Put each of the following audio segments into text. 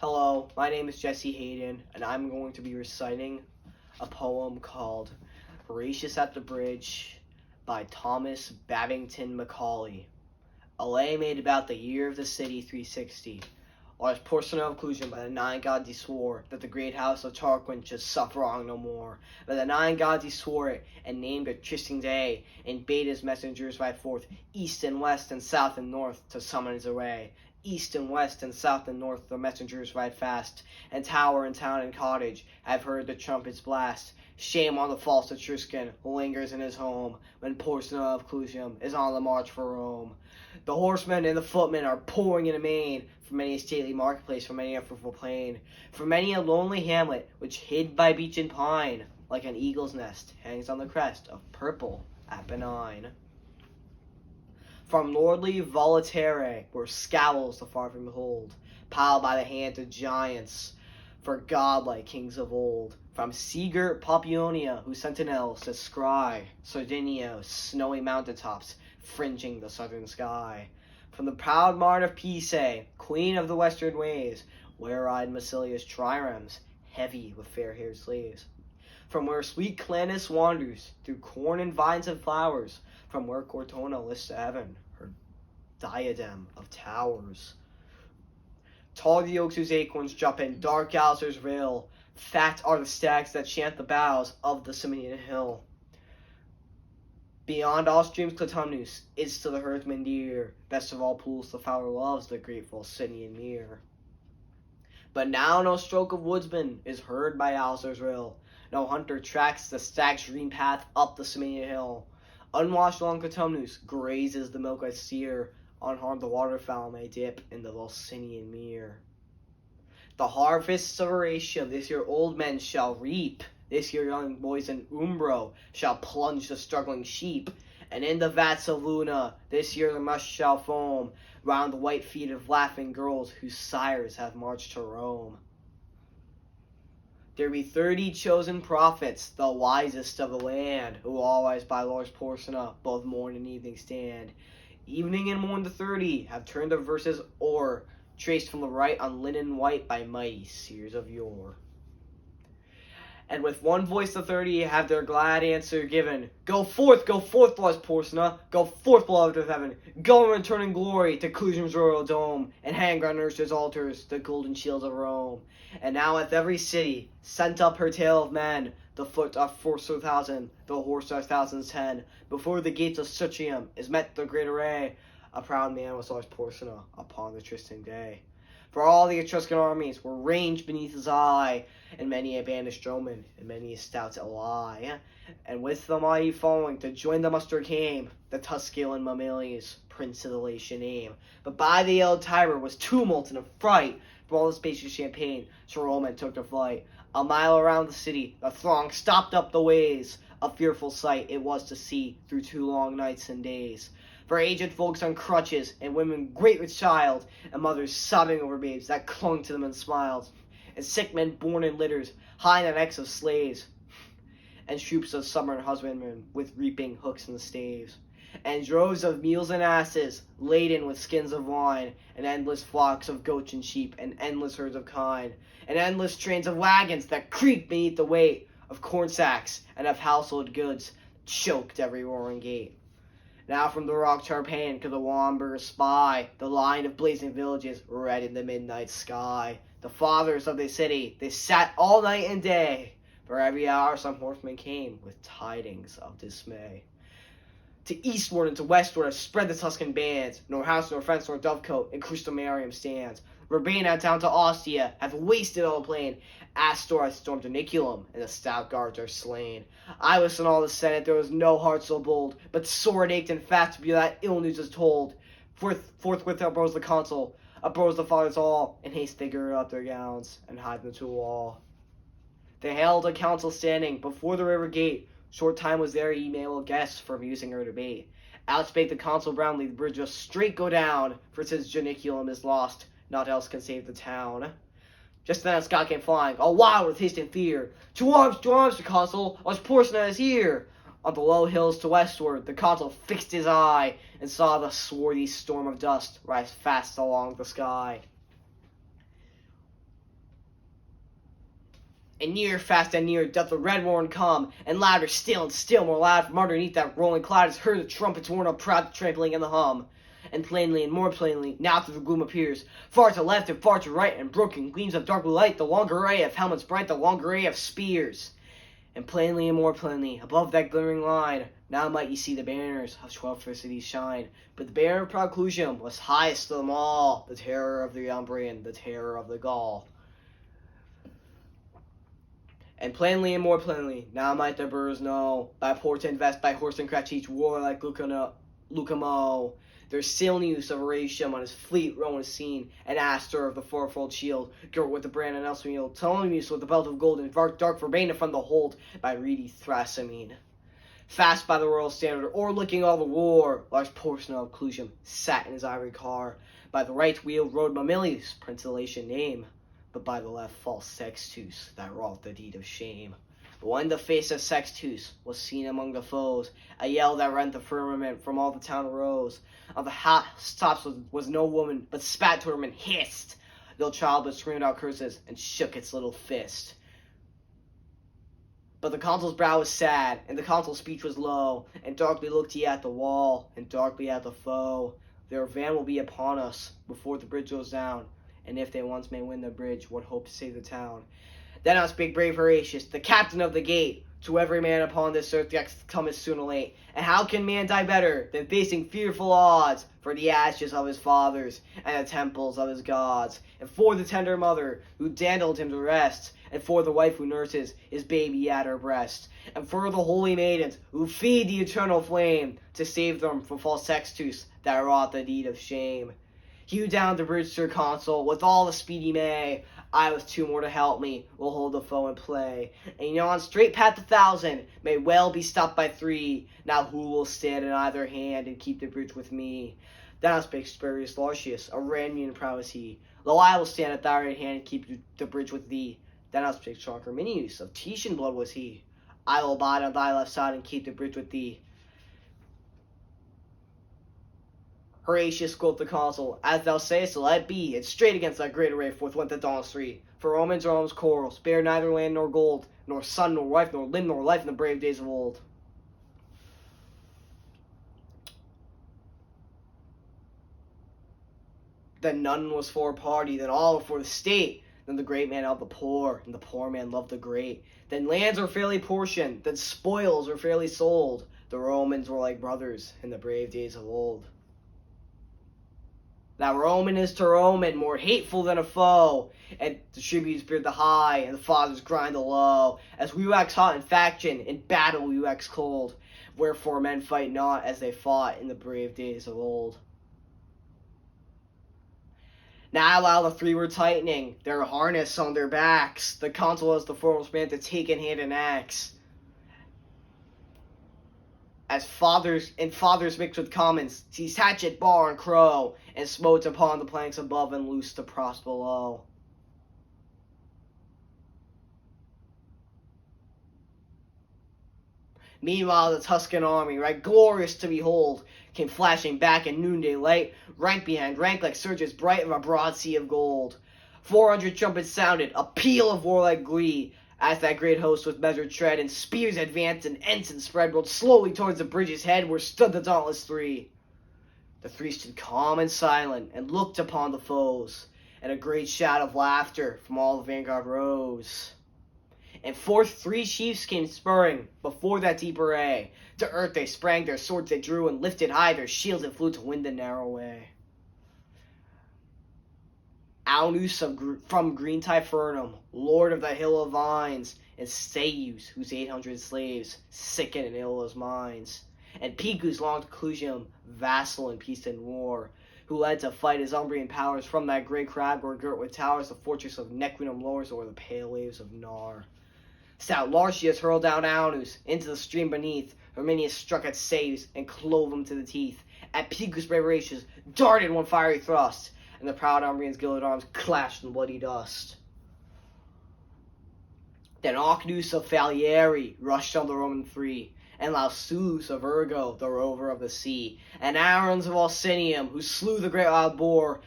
Hello, my name is Hayden, and I'm going to be reciting a poem called Horatius at the Bridge by Thomas Babington Macaulay. A lay made about the year of the city 360. Large portion of inclusion by the nine gods he swore that the great house of Tarquin should suffer wrong no more. By the nine gods he swore it, and named a trysting day, and bade his messengers ride forth, east and west and south and north, to summon his array. East and west and south and north the messengers ride fast, and tower and town and cottage have heard the trumpets blast. Shame on the false Etruscan who lingers in his home, when Porcina of Clusium is on the march for Rome. The horsemen and the footmen are pouring in amain, for many a stately marketplace, for many a fruitful plain, for many a lonely hamlet, which hid by beech and pine, like an eagle's nest, hangs on the crest of purple Apennine. From lordly Volaterrae, where scowls the far from behold, piled by the hand of giants, for godlike kings of old. From sea-girt Popionia, whose sentinels descry Sardinia's snowy mountain tops, fringing the southern sky. From the proud mart of Pise, queen of the western ways, where ride Massilia's triremes, heavy with fair-haired slaves. From where sweet Calanus wanders, through corn and vines and flowers, from where Cortona lifts to heaven her diadem of towers. Tall the oaks whose acorns drop in dark Alzer's rail, fat are the stags that chant the boughs of the Ciminian hill. Beyond all streams Clitumnus is to the herdsman dear, best of all pools the fowler loves the grateful Cinian mere. But now no stroke of woodsman is heard by Alzer's rill, no hunter tracks the stag's green path up the Ciminian hill. Unwashed along Clitumnus grazes the milk-white steer, unharmed the waterfowl may dip in the Volsinian mere. The harvests of Horatia this year old men shall reap, this year young boys in Umbro shall plunge the struggling sheep, and in the vats of Luna this year the mush shall foam round the white feet of laughing girls whose sires have marched to Rome. There be 30 chosen prophets, the wisest of the land, who always by Lord's Porcina both morn and evening stand. Evening and morn the 30 have turned their verses o'er, traced from the right on linen white by mighty seers of yore. And with one voice the 30 have their glad answer given, go forth, Lord's Porcina, go forth, beloved of heaven, go and return in glory to Clusium's royal dome, and hang on Ursa's altars the golden shields of Rome. And now hath every city sent up her tale of men, the foot of 4,000, the horse of 1,010. Before the gates of Sutrium is met the great array, a proud man was Lord's Porcina upon the trysting day. For all the Etruscan armies were ranged beneath his eye, and many a banished Roman, and many a stout ally. And with the mighty following to join the muster came the Tusculan Mamilius, prince of the Latian name. But by the yelled Tiber was tumult and affright, for all the spacious champaign, so Roman took to flight. A mile around the city, the throng stopped up the ways. A fearful sight it was to see through 2 long nights and days. For aged folks on crutches, and women great with child, and mothers sobbing over babes that clung to them and smiled, and sick men born in litters, high in the necks of slaves, and troops of summer husbandmen with reaping hooks and staves, and droves of mules and asses, laden with skins of wine, and endless flocks of goats and sheep, and endless herds of kine, and endless trains of wagons that creaked beneath the weight of corn sacks and of household goods, choked every roaring gate. Now from the rock Tarpan could the wanderers spy the line of blazing villages red in the midnight sky. The fathers of the city, they sat all night and day, for every hour some horseman came with tidings of dismay. To eastward and to westward have spread the Tuscan bands, nor house nor fence nor dovecote in Crustumerium stands. Verbena down to Ostia hath wasted all the plain. Astor hath stormed Janiculum, and the stout guards are slain. I was in all the senate, there was no heart so bold, but sore ached and fast to be that ill news is told. Forthwith uprose the consul, uprose the fathers all, in haste they girded up their gowns, and hied them to a wall. They held a council standing before the river gate. Short time was there, ye may well guess, for musing or debate. Out spake the consul brownly, the bridge must straight go down, for since Janiculum is lost, naught else can save the town. Just then a Scot came flying, all wild with haste and fear. To arms, Sir Consul, Lord's Porcina is here. On the low hills to westward, the consul fixed his eye, and saw the swarthy storm of dust rise fast along the sky. And near, fast and near, doth the red warren come, and louder still, and still more loud from underneath that rolling cloud is heard the trumpets worn up proud trampling in the hum. And plainly and more plainly, now through the gloom appears, far to left and far to right, and broken gleams of dark blue light, the long array of helmets bright, the long array of spears. And plainly and more plainly, above that glimmering line, now might ye see the banners of 12 cities shine. But the banner of proud Clusium was highest of them all, the terror of the Umbrian, the terror of the Gaul. And plainly and more plainly, now might the burghers know, by port and vest, by horse and craft each war like Lucamo. There's sail news of Horatius on his fleet Roman seen, and Astor of the fourfold shield, girt with the brand and Elsemiel, Ptolemus with the belt of gold, and dark forbade from the hold by reedy Thrasymene. Fast by the royal standard, o'erlooking all the war, large portion of Clusium sat in his ivory car. By the right wheel rode Mamilius, prince of the Latian name, but by the left false Sextus, that wrought the deed of shame. But when the face of Sextus was seen among the foes, a yell that rent the firmament from all the town arose. On the housetops was no woman, but spat to him and hissed. No child but screamed out curses and shook its little fist. But the consul's brow was sad, and the consul's speech was low, and darkly looked he at the wall, and darkly at the foe. Their van will be upon us before the bridge goes down, and if they once may win the bridge, what hope to save the town? Then out spake brave Horatius, the captain of the gate. To every man upon this earth death cometh soon or late. And how can man die better than facing fearful odds for the ashes of his fathers and the temples of his gods, and for the tender mother who dandled him to rest, and for the wife who nurses his baby at her breast, and for the holy maidens who feed the eternal flame to save them from false Sextus that wrought the deed of shame. Hew down the bridge, Sir Consul, with all the speed he may. I with two more to help me will hold the foe in play. And yon straight path 1,000 may well be stopped by 3. Now who will stand in either hand and keep the bridge with me? Then spake Spurius Lartius, a Ramian proud was he. Lo, I will stand at thy right hand and keep the bridge with thee. Then spake strong Herminius, of Titian blood was he. I will abide on thy left side and keep the bridge with thee. Horatius, quoth the consul, as thou sayest, let it be, and straight against that great array forth went the dauntless 3. For Romans quarrel, spared neither land nor gold, nor son nor wife, nor limb nor life in the brave days of old. Then none was for a party, then all were for the state. Then the great man loved the poor, and the poor man loved the great. Then lands were fairly portioned, then spoils were fairly sold. The Romans were like brothers in the brave days of old. That Roman is to Roman, more hateful than a foe, and the tributes beard the high, and the fathers grind the low. As we wax hot in faction, in battle we wax cold. Wherefore men fight not as they fought in the brave days of old. Now while the 3 were tightening their harness on their backs, the consul was the foremost man to take in hand an axe. As fathers mixed with commons, seized hatchet, bar, and crow, and smote upon the planks above and loosed the props below. Meanwhile the Tuscan army, right glorious to behold, came flashing back in noonday light, rank behind rank like surges bright of a broad sea of gold. 400 trumpets sounded, a peal of warlike glee, as that great host with measured tread and spears advanced and ensigns spread rolled slowly towards the bridge's head where stood the dauntless 3. The 3 stood calm and silent and looked upon the foes, and a great shout of laughter from all the vanguard rose. And forth 3 chiefs came spurring before that deep array. To earth they sprang, their swords they drew, and lifted high their shields and flew to win the narrow way. Aunus from green Tifernum, lord of the hill of vines, and Seius, whose 800 slaves sicken and ill his minds, and Picus long to Clusium, vassal in peace and war, who led to fight his Umbrian powers from that great crag where girt with towers the fortress of Nequinum lowers o'er the pale waves of Nar. Stout Lartius hurled down Aunus into the stream beneath. Herminius struck at Seius and clove him to the teeth. At Picus brave Horatius darted one fiery thrust, and the proud Umbrian's gilded arms clashed in bloody dust. Then Ocnus of Falieri rushed on the Roman 3, and Lausus of Ergo, the rover of the sea, and Aarons of Alcinium, who slew the great wild boar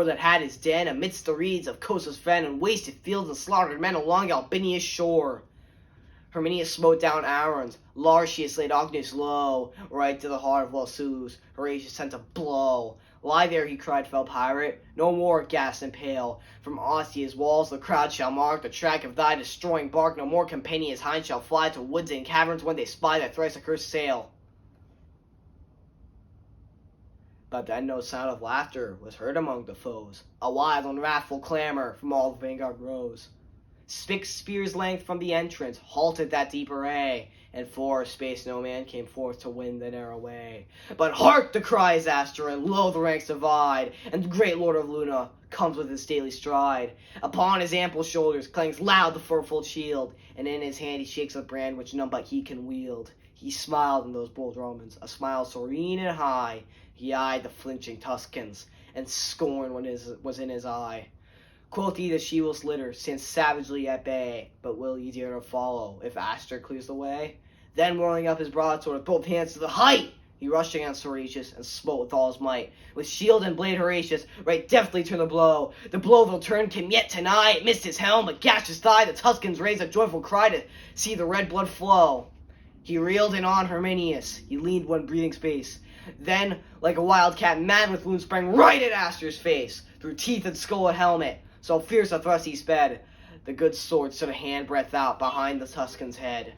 that had his den amidst the reeds of Cosa's fen, and wasted fields and slaughtered men along Albinia's shore. Herminius smote down Aarons, Lartius laid Ognius low, right to the heart of Lausus, Horatius sent a blow. Lie there, he cried, fell pirate, no more gas and pale. From Ostia's walls the crowd shall mark the track of thy destroying bark. No more Campania's hinds shall fly to woods and caverns when they spy thy thrice accursed sail. But then no sound of laughter was heard among the foes. A wild and wrathful clamor from all the vanguard rose. Spick spear's length from the entrance halted that deep array, and for a space no man came forth to win the narrow way. But hark, the cry is Astur, and lo, the ranks divide, and the great Lord of Luna comes with his stately stride. Upon his ample shoulders clangs loud the fur-fold shield, and in his hand he shakes a brand which none but he can wield. He smiled in those bold Romans, a smile serene and high. He eyed the flinching Tuscans, and scorn was in his eye. Quoth he, the she-wolf's litter stands savagely at bay, but will ye dare to follow, if Astur clears the way? Then whirling up his broadsword with both hands to the height, he rushed against Horatius, and smote with all his might. With shield and blade Horatius right deftly turned the blow. The blow though turned came yet to nigh, it missed his helm, but gashed his thigh. The Tuscans raised a joyful cry to see the red blood flow. He reeled in on Herminius, he leaned one breathing space. Then, like a wildcat mad with wounds, sprang right at Astur's face, through teeth and skull and helmet. So fierce a thrust he sped, the good sword stood a handbreadth out behind the Tuscan's head.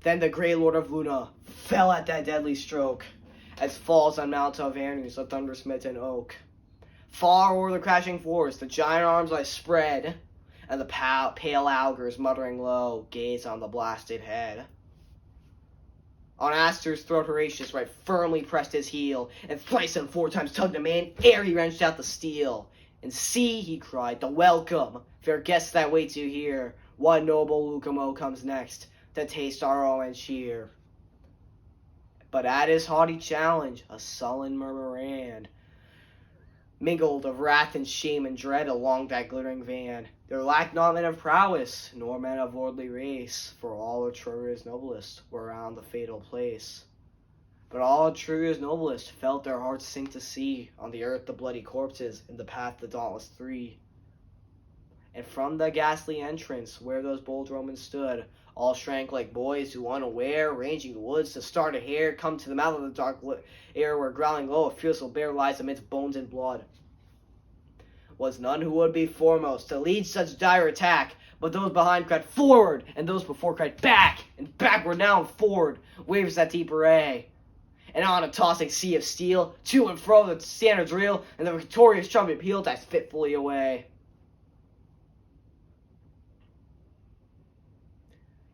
Then the great Lord of Luna fell at that deadly stroke, as falls on Mount Avernus a thunder-smitten oak. Far o'er the crashing forest the giant arms lie spread, and the pale augurs, muttering low, gaze on the blasted head. On Astur's throat Horatius right firmly pressed his heel, and thrice and 4 times tugged the mane ere he wrenched out the steel. And see, he cried, the welcome, fair guests that wait you here. What noble Lucumo comes next to taste our owe and cheer? But at his haughty challenge a sullen murmur ran, mingled of wrath and shame and dread along that glittering van. There lacked not men of prowess, nor men of lordly race, for all Etruria's noblest were round the fatal place. But all Etruria's noblest felt their hearts sink to see on the earth the bloody corpses, in the path the dauntless three. And from the ghastly entrance where those bold Romans stood, all shrank like boys who unaware, ranging the woods to start a hare, come to the mouth of the dark air where growling low a fierce bear lies amidst bones and blood. Was none who would be foremost to lead such dire attack, but those behind cried forward, and those before cried back, and backward now and forward waves that deep array. And on a tossing sea of steel, to and fro the standards reel, and the victorious trumpet peal dies fitfully away.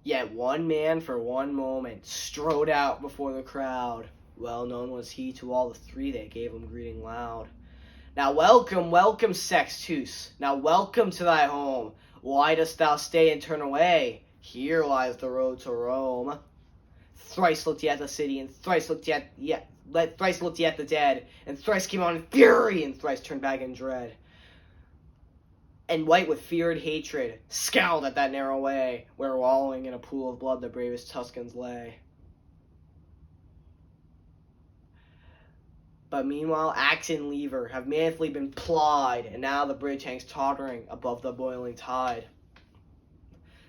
Yet one man for one moment strode out before the crowd. Well known was he to all the three that gave him greeting loud. Now welcome, welcome, Sextus. Now welcome to thy home. Why dost thou stay and turn away? Here lies the road to Rome. Thrice looked ye at the city, and thrice looked ye at the dead, and thrice came on in fury, and thrice turned back in dread. And white with fear and hatred, scowled at that narrow way, where wallowing in a pool of blood the bravest Tuscans lay. But meanwhile axe and lever have manfully been plied, and now the bridge hangs tottering above the boiling tide.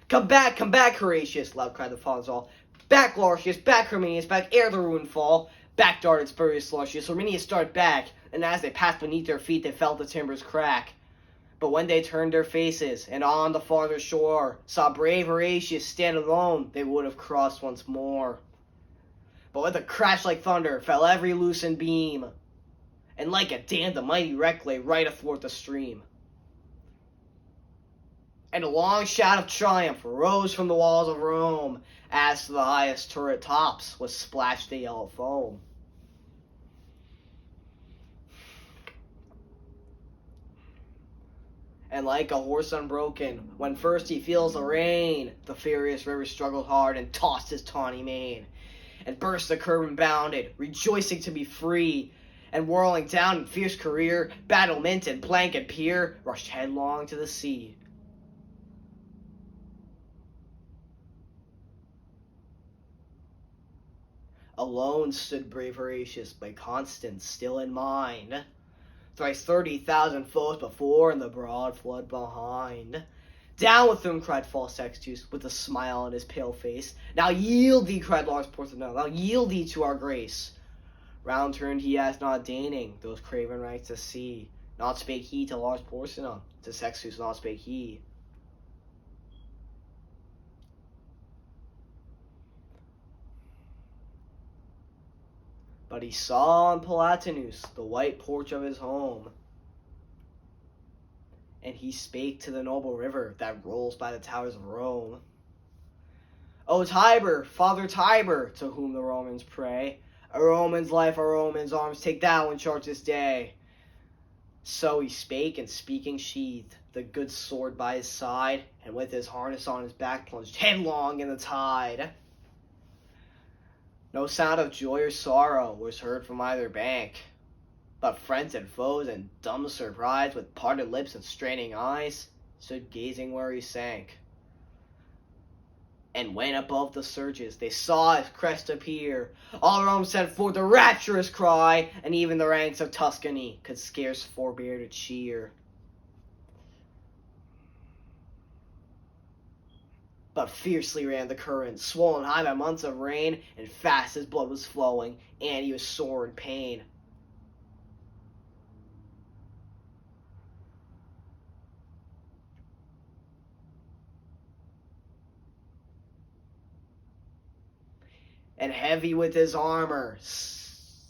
Come back, Horatius, loud cried the fathers all. Back, Lartius, back, Herminius, back ere the ruin fall. Back darted spurious Lartius, Herminius started back, and as they passed beneath their feet they felt the timbers crack. But when they turned their faces, and on the farther shore saw brave Horatius stand alone, they would have crossed once more. But with a crash like thunder fell every loosened beam, and like a dam the mighty wreck lay right athwart the stream. And a long shout of triumph rose from the walls of Rome, as to the highest turret tops was splashed the yellow foam. And like a horse unbroken, when first he feels the rein, the furious river struggled hard and tossed his tawny mane, and burst the curb and bounded, rejoicing to be free, and whirling down in fierce career, battlement and plank and pier, rushed headlong to the sea. Alone stood brave Horatius, by Constance still in mind. Thrice 30,000 foes before, and the broad flood behind. Down with them, cried false Sextus, with a smile on his pale face. Now yield thee, cried Lars Porsena, now yield thee to our grace. Round turned he as not deigning those craven rights to see. Not spake he to Lars Porsena, to Sextus not spake he. But he saw on Palatinus the white porch of his home, and he spake to the noble river that rolls by the towers of Rome. O Tiber, Father Tiber, to whom the Romans pray, a Roman's life, a Roman's arms, take thou in charge this day. So he spake, and speaking sheathed the good sword by his side, and with his harness on his back plunged headlong in the tide. No sound of joy or sorrow was heard from either bank, but friends and foes in dumb surprise, with parted lips and straining eyes, stood gazing where he sank. And when above the surges they saw his crest appear, all Rome sent forth a rapturous cry, and even the ranks of Tuscany could scarce forbear to cheer. But fiercely ran the current, swollen high by months of rain, and fast his blood was flowing, and he was sore in pain. And heavy with his armor,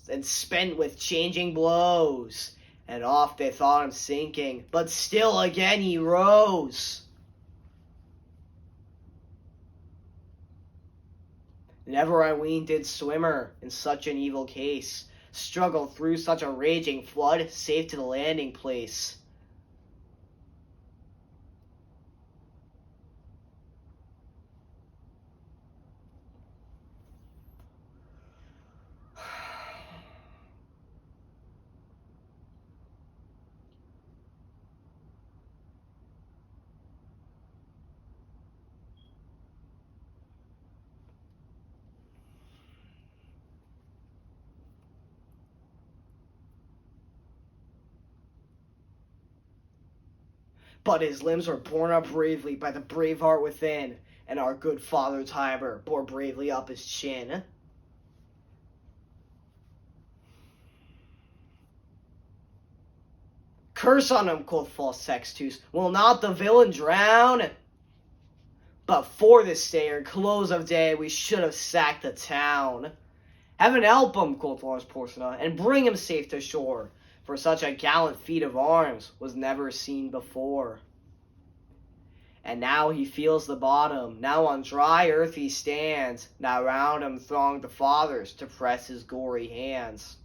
and spent with changing blows, and oft they thought him sinking, but still again he rose. Never I ween did swimmer in such an evil case struggle through such a raging flood safe to the landing place. But his limbs were borne up bravely by the brave heart within, and our good Father Tiber bore bravely up his chin. Curse on him, quoth false Sextus, will not the villain drown? But for this stay or close of day we should have sacked the town. Heaven help him, quoth Lars Porsena, and bring him safe to shore, for such a gallant feat of arms was never seen before. And now he feels the bottom, now on dry earth he stands, now round him throng the fathers to press his gory hands.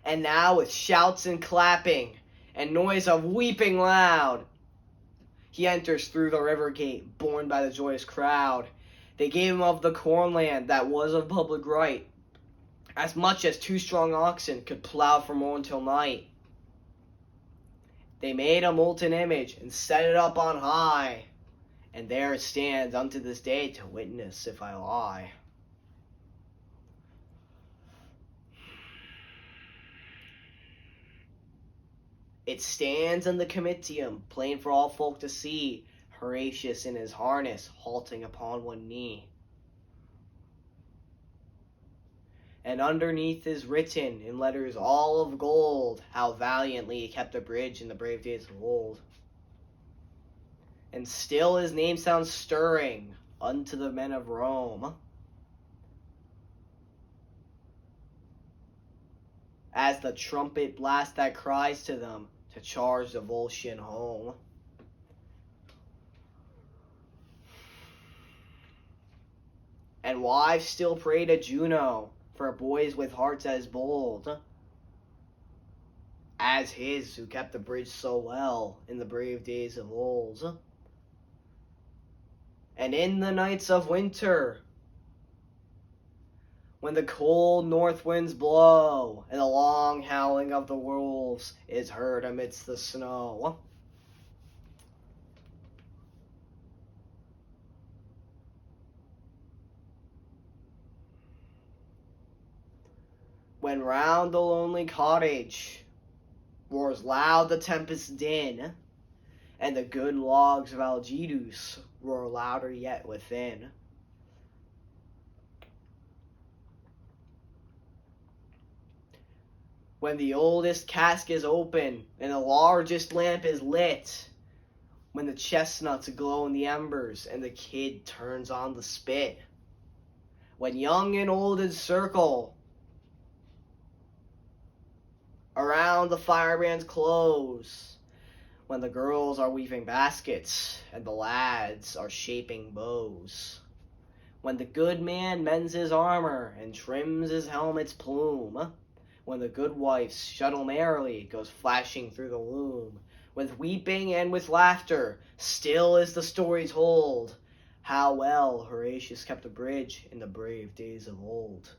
And now with shouts and clapping, and noise of weeping loud, he enters through the river gate, borne by the joyous crowd. They gave him of the cornland that was of public right, as much as 2 strong oxen could plow from morn till night. They made a molten image and set it up on high, and there it stands unto this day to witness if I lie. It stands in the comitium, plain for all folk to see, Horatius in his harness, halting upon one knee. And underneath is written, in letters all of gold, how valiantly he kept the bridge in the brave days of old. And still his name sounds stirring unto the men of Rome, as the trumpet blast that cries to them to charge the Volscian home. And wives still pray to Juno for boys with hearts as bold as his who kept the bridge so well in the brave days of old. And in the nights of winter, when the cold north winds blow, and the long howling of the wolves is heard amidst the snow, When round the lonely cottage roars loud the tempest's din, and the good logs of Algidus roar louder yet within. When the oldest cask is open and the largest lamp is lit, when the chestnuts glow in the embers and the kid turns on the spit, when young and old encircle around the firebrand's close, when the girls are weaving baskets and the lads are shaping bows, when the good man mends his armor and trims his helmet's plume, when the good wife's shuttle merrily goes flashing through the loom, with weeping and with laughter, still is the story told, how well Horatius kept a bridge in the brave days of old.